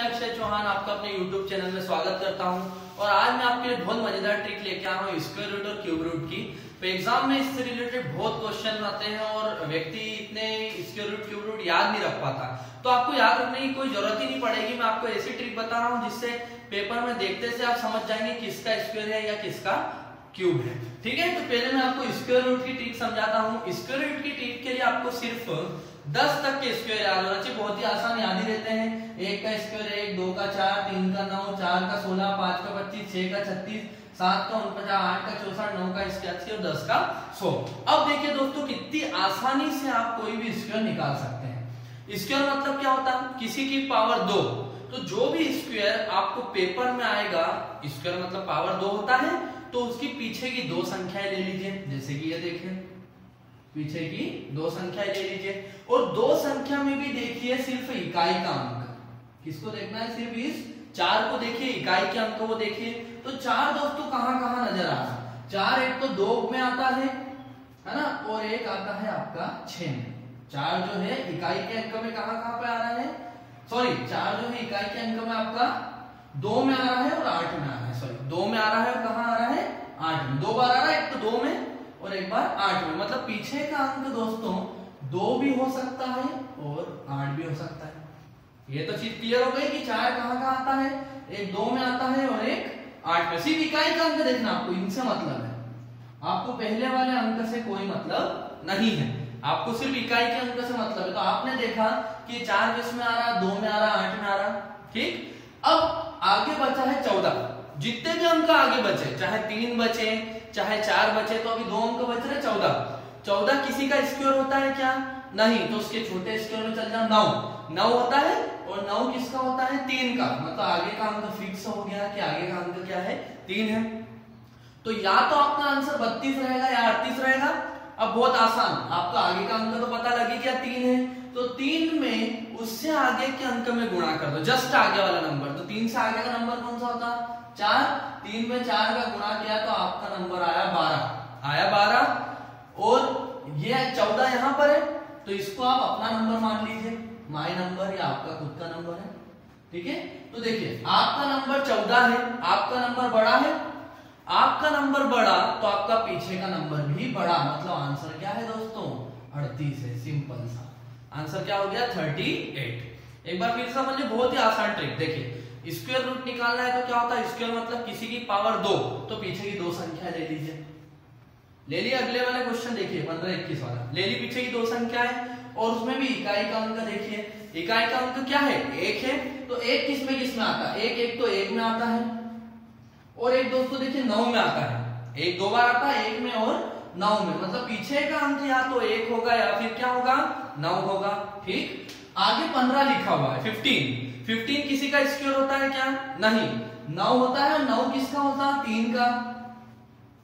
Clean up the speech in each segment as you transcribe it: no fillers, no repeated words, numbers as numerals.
मैं अक्षय चौहान आपका अपने YouTube चैनल में स्वागत करता हूं और आज मैं आपके लिए बहुत मजेदार ट्रिक लेके आया हूं स्क्वायर रूट और क्यूब रूट की। तो एग्जाम में इससे रिलेटेड बहुत क्वेश्चन आते हैं और व्यक्ति इतने स्क्वायर रूट क्यूब रूट याद नहीं रख पाता, तो आपको याद रखने की कोई जरूरत ही नहीं पड़ेगी। मैं आपको ऐसी ट्रिक बता रहा हूँ जिससे पेपर में देखते से आप समझ जाएंगे किसका स्क्वायर है या किसका क्यूब है। ठीक है, तो पहले मैं आपको स्क्वायर रूट की ट्रिक समझाता हूँ। स्क्वायर रूट की ट्रिक के लिए आपको सिर्फ 10 तक के स्क्वायर याद होना चाहिए, बहुत ही आसान याद ही रहते हैं। 1 का स्क्वायर 1, 2 का 4, 3 का 9, 4 का 16, 5 का 25, 6 का 36, 7 का 49, 8 का 64, 9 का 81 और 10 का 100। अब देखिए दोस्तों, कितनी आसानी से आप कोई भी स्क्वायर निकाल सकते हैं। स्क्वायर मतलब क्या होता है? किसी की पावर 2। तो जो भी स्क्वायर आपको पेपर में आएगा, स्क्वायर मतलब पावर 2 होता है, तो उसकी पीछे की 2 संख्याएं ले लीजिए। जैसे कि ये देखें, पीछे की 2 संख्याएं ले लीजिए और 2 संख्या में भी देखिए सिर्फ इकाई का अंक। किसको देखना है? सिर्फ इस 4 को देखिए, इकाई के अंक को देखिए। तो 4 दोस्तों कहां कहां नजर आ रहा है? 4 एक तो 2 में आता है ना, और एक आता है आपका 6 में। 4 जो है इकाई के अंक में कहां कहां पे आ रहा है? सॉरी, 4 जो है इकाई के अंक में आपका 2 में आ रहा है और 8 में आ रहा है। सॉरी, 2 में आ रहा है और कहां आ रहा है? 8 में। 2 बार आ रहा है, एक तो 2 में और एक बार 8 में। मतलब पीछे का अंक दोस्तों 2 भी हो सकता है और 8 भी हो सकता है। ये तो चीज क्लियर हो गई कि 4 कहां कहां आता है? एक 2 में आता है और एक 8 में। सिर्फ इकाई का अंक देखना, आपको इनसे मतलब है, आपको पहले वाले अंक से कोई मतलब नहीं है, आपको सिर्फ इकाई के अंक से मतलब है। तो आपने देखा कि 4 किस में आ रहा, 2 में आ रहा, 8 में आ रहा। ठीक, अब आगे बचा है 14। जितने भी अंक आगे बचे, चाहे 3 बचे चाहे 4 बचे, तो अभी 2 अंक बच रहे 14। 14 किसी का स्क्वायर होता है क्या? नहीं, तो उसके छोटे स्क्वायर में चल जाओ। 9 होता है और 9 किसका होता है? 3 का। मतलब आगे का अंक फिक्स हो गया कि आगे का अंक क्या है? 3 है। तो या तो आपका आंसर 32 रहेगा या 38 रहेगा। अब बहुत आसान, आपका आगे का अंक तो पता लगे क्या 3 है, तो 3 में उससे आगे के अंक में गुणा कर दो, जस्ट आगे वाला नंबर। तो 3 से आगे का नंबर कौन सा होता? 4। 3 में 4 का गुणा किया तो आपका नंबर आया 12। आया 12 और ये 14 यहां पर है, तो इसको आप अपना नंबर मान लीजिए, माय नंबर या आपका खुद का नंबर है। ठीक है, तो देखिए आपका नंबर 14 है, आपका नंबर बड़ा है। आपका नंबर बड़ा तो आपका पीछे का नंबर भी बड़ा। मतलब आंसर क्या है दोस्तों? 38 है। सिंपल सा आंसर क्या हो गया? 38। एक बार फिर समझिए, बहुत ही आसान ट्रिक। देखिए, स्क्वायर रूट निकालना है तो क्या होता है? स्क्वायर मतलब किसी की पावर 2, तो पीछे की 2 संख्या ले लीजिए। ले लिया। अगले वाले क्वेश्चन देखिए, 15-21 वाला ले ली। पीछे की 2 संख्या है और उसमें भी इकाई का अंक देखिए। इकाई का अंक क्या है? 1 है। तो 1 किस में आता है? एक तो 1 में आता है और एक दोस्तों देखिए 9 में आता है। एक 2 बार आता है, 1 में और 9 में। मतलब पीछे का अंक या तो 1 होगा या फिर क्या होगा? 9 होगा। ठीक, आगे 15 लिखा हुआ है। 15 किसी का स्क्वायर होता है क्या? नहीं, 9 होता है। 9 किसका होता है? 3 का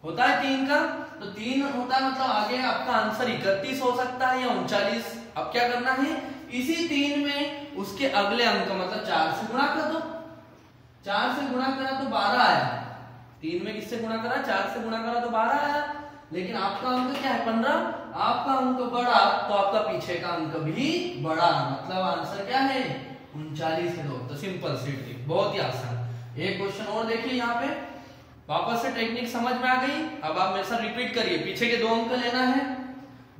होता है। 3 का, तो 3 होता है, मतलब आगे आपका आंसर 31 हो सकता है या 39। अब क्या करना है? इसी 3 में उसके अगले अंक मतलब 4 से गुणा कर दो। 4 से गुणा करा तो 12 आया। 3 में किससे गुणा करा? 4 से गुणा करा तो 12 आया। लेकिन आपका अंक क्या है? 15। आपका अंक बड़ा तो आपका पीछे का अंक भी बड़ा। मतलब आंसर क्या है? 39 है। तो सिंपल सी ट्रिक, बहुत ही आसान। एक क्वेश्चन और देखिए, यहाँ पे वापस से टेक्निक समझ में आ गई। अब आप मेरे साथ रिपीट करिए। पीछे के 2 अंक लेना है,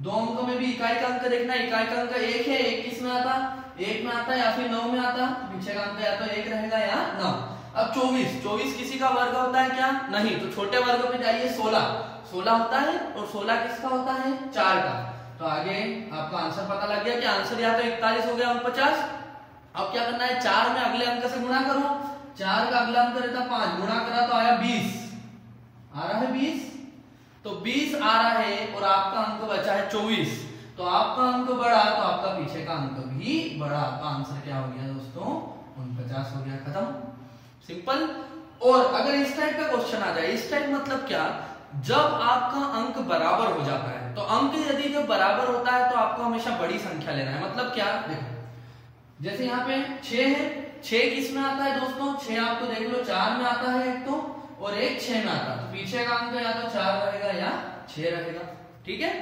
2 अंक में भी इकाई का अंक देखना है। इकाई का अंक 1 है। 1 किस में आता? 1 में आता है या फिर 9 में आता? पीछे का अंक या तो 1 रहेगा या 9। अब 24 किसी का वर्ग होता है क्या? नहीं, तो छोटे वर्ग पे जाइए। 16 होता है और 16 किसका होता है? 4 का। तो आगे आपका आंसर पता लग गया कि आंसर या तो 41 हो गया और 50। अब क्या करना है? 4 में अगले अंक से गुणा करो। 4 का अगला अंक रहता 5, गुणा करा तो आया 20। आ रहा है 20, तो 20 आ रहा है और आपका अंक बचा है 24। तो आपका अंक बड़ा तो आपका पीछे का अंक भी बड़ा। तो आंसर क्या हो गया दोस्तों? 49 हो गया। खत्म, सिंपल। और अगर इस टाइप का क्वेश्चन आ जाए, इस टाइप मतलब क्या? जब आपका अंक बराबर हो जाता है, तो अंक यदि जब बराबर होता है तो आपको हमेशा बड़ी संख्या लेना है। मतलब क्या? देखो, जैसे यहाँ पे 6 है। 6 किस में आता है दोस्तों? 6 आपको देख लो 4 में आता है एक तो, और एक 6 में आता है। तो पीछे का अंक या तो 4 रहेगा या 6 रहेगा। ठीक है,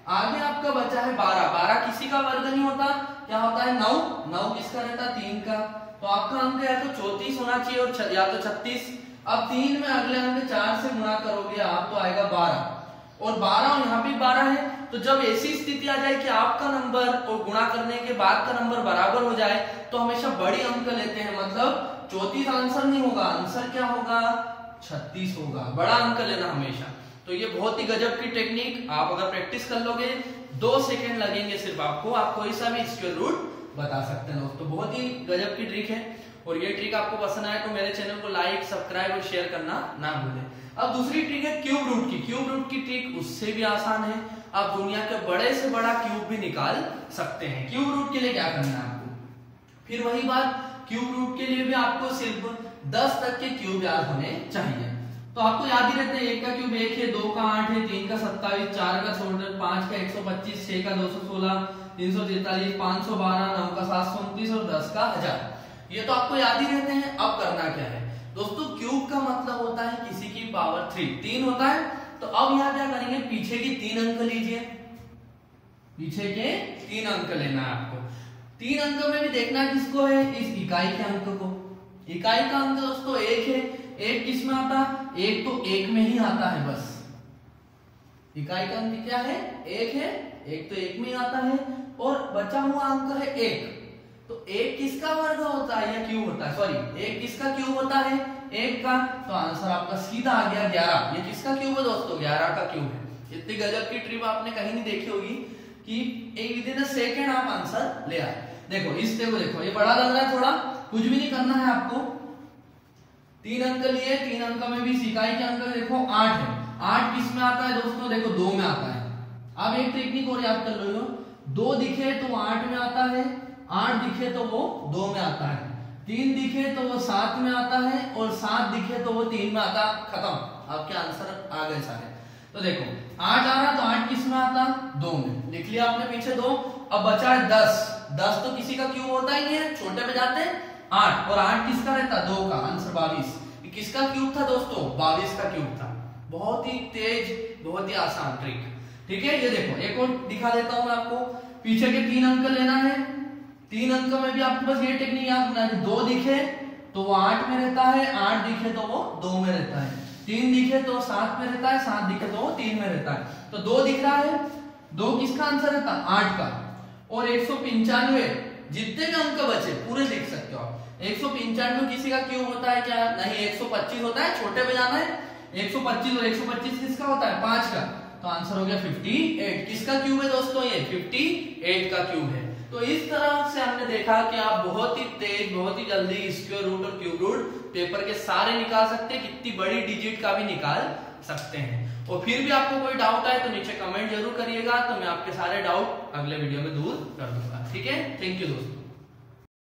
आगे आपका बचा है 12। 12 किसी का वर्ग नहीं होता, क्या होता है? 9 किसका रहता? 3 का। तो आपका अंक या तो 34 होना चाहिए और या तो 36। अब 3 में अगले अंक 4 से गुणा करोगे आप तो आएगा 12 और 12 और यहाँ भी 12 है। तो जब ऐसी स्थिति आ जाए कि आपका नंबर और गुणा करने के बाद का नंबर बराबर हो जाए तो हमेशा बड़ी अंक लेते हैं, मतलब 34 आंसर नहीं होगा, आंसर क्या होगा 36 होगा, बड़ा अंक लेना हमेशा। तो ये बहुत ही गजब की टेक्निक, आप अगर प्रैक्टिस कर लोगे 2 सेकंड लगेंगे सिर्फ आपको ऐसा भी स्क्वायर रूट बता सकते हैं दोस्तों। बहुत ही गजब की ट्रिक है और ये ट्रिक आपको पसंद आए तो मेरे चैनल को लाइक सब्सक्राइब और शेयर करना ना भूलें। अब दूसरी ट्रिक है क्यूब रूट की। क्यूब रूट की ट्रिक उससे भी आसान है, आप दुनिया के बड़े से बड़ा क्यूब भी निकाल सकते हैं। क्यूब रूट के लिए क्या करना है आपको, फिर वही बात, क्यूब रूट के लिए भी आपको सिर्फ 10 तक के क्यूब याद होने चाहिए। तो आपको याद ही रहते हैं, 1 का क्यूब 1 है, 2 का 8 है, 3 का 27, 4 का 16, 5 का 125, 6 का 216, 343, 512, 9 का 729 और 10 का 1000। ये तो आपको याद ही रहते हैं। अब करना क्या है दोस्तों, क्यूब का मतलब होता है किसी की पावर 3 होता है। तो अब यहाँ क्या करेंगे, पीछे की 3 अंक लीजिए, पीछे के 3 अंक लेना है आपको। 3 अंक में भी देखना किसको है, इस इकाई के अंक को। इकाई का अंक दोस्तों 1 है, 1 किस में आता है, 1 तो 1 में ही आता है बस। इकाई का अंक क्या है, 1 है, 1 तो 1 में ही आता है और बचा हुआ अंक है 1। तो 1 किसका वर्ग होता है या क्यूब होता है, सॉरी 1 किसका क्यूब होता है, 1 का। तो आंसर आपका सीधा आ गया 11। ये किसका क्यूब है दोस्तों, 11 का क्यूब है। इतनी गजब की ट्रिक आपने कहीं नहीं देखी होगी कि एक विदिन अ सेकंड आप आंसर ले आए। देखो इस देखो ये बड़ा लग रहा है थोड़ा, कुछ भी नहीं करना है आपको। 3 अंक लिए, 3 अंक में भी इकाई के अंक देखो 8 है। 8 किस में आता है दोस्तों, देखो 2 में आता है। अब एक टेक्निक और याद कर लो, 2 दिखे तो 8 में आता है, 8 दिखे तो वो 2 में आता है, 3 दिखे तो वो 7 में आता है और 7 दिखे तो वो 3 में आता। खत्म, आपके आंसर आ गए सारे। तो देखो 8 आ रहा तो 8 किस में आता, 2 में, लिख लिया आपने पीछे 2। अब बचा है 10। 10 तो किसी का क्यूब होता ही नहीं है, छोटे पे जाते हैं 8 और 8 किसका रहता, 2 का, आंसर 22। किसका क्यूब था दोस्तों, 22 का क्यूब था। बहुत ही तेज, बहुत ही आसान ट्रिक, ठीक है। ये देखो एक और दिखा देता हूं मैं आपको, पीछे के 3 अंक लेना है। 3 अंक में भी आपको बस ये टेक्निक याद रखना है, 2 दिखे तो वो 8 में रहता है, 8 दिखे तो वो 2 में रहता है, 3 दिखे तो 7 में रहता है, 7 दिखे तो वो 3 में रहता है। तो 2 दिख रहा है, 2 किसका आंसर रहता, 8 का। और 195 जितने भी अंक बचे पूरे लिख सकते हो आप। 195 किसी का क्यूब होता है क्या, नहीं, 125 होता है, छोटे पे जाना है। 125 और 125 किसका होता है, 5 का। तो आंसर हो गया 58। किसका क्यूब है दोस्तों, ये 58 का क्यूब है। तो इस तरह से हमने देखा कि आप बहुत ही तेज, बहुत ही जल्दी स्क्वायर रूट और क्यूब रूट पेपर के सारे निकाल सकते हैं, कितनी बड़ी डिजिट का भी निकाल सकते हैं। और फिर भी आपको कोई डाउट आए तो नीचे कमेंट जरूर करिएगा, तो मैं आपके सारे डाउट अगले वीडियो में दूर कर दूंगा, ठीक है। थैंक यू दोस्तों।